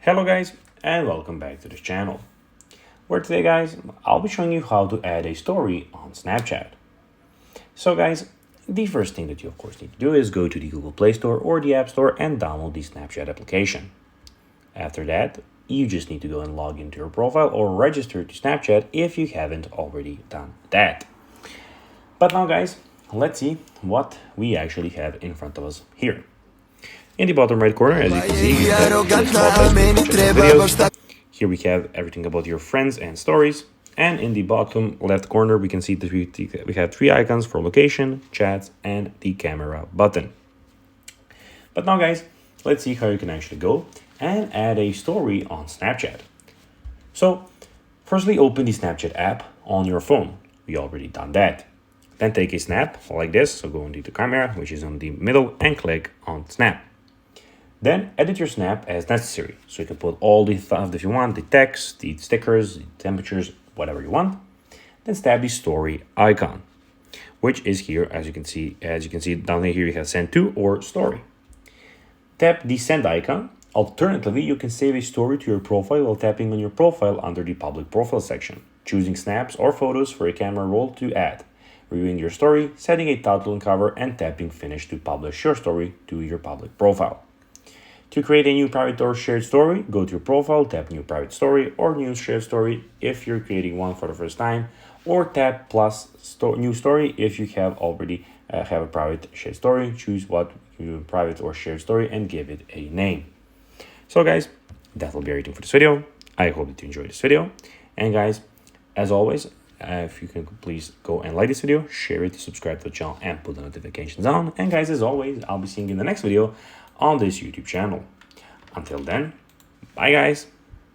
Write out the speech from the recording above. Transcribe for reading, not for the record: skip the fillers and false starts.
Hello guys, and welcome back to this channel, where today guys, I'll be showing you how to add a story on Snapchat. So guys, the first thing that you of course need to do is go to the Google Play Store or the App Store and download the Snapchat application. After that, you just need to go and log into your profile or register to Snapchat if you haven't already done that. But now guys, let's see what we actually have in front of us here. In the bottom right corner, as you can see, we have videos. Here we have everything about your friends and stories. And in the bottom left corner, we can see that we have three icons for location, chats, and the camera button. But now guys, let's see how you can actually go and add a story on Snapchat. So firstly, open the Snapchat app on your phone. We already done that. Then take a snap like this. So go into the camera, which is on the middle, and click on snap. Then edit your snap as necessary. So you can put all the stuff that you want, the text, the stickers, the temperatures, whatever you want. Then tap the story icon, which is here, as you can see down here, you have send to or story. Tap the send icon. Alternatively, you can save a story to your profile while tapping on your profile under the public profile section, choosing snaps or photos for a camera roll to add, reviewing your story, setting a title and cover, and tapping finish to publish your story to your public profile. To create a new private or shared story, go to your profile, tap new private story or new shared story if you're creating one for the first time, or tap plus new story if you have already have a private shared story. Choose what you private or shared story and give it a name. So guys, that will be everything for this video. I hope that you enjoyed this video. And guys, as always, if you can please go and like this video, share it, subscribe to the channel, and put the notifications on. And guys, as always, I'll be seeing you in the next video on this YouTube channel. Until then, bye guys.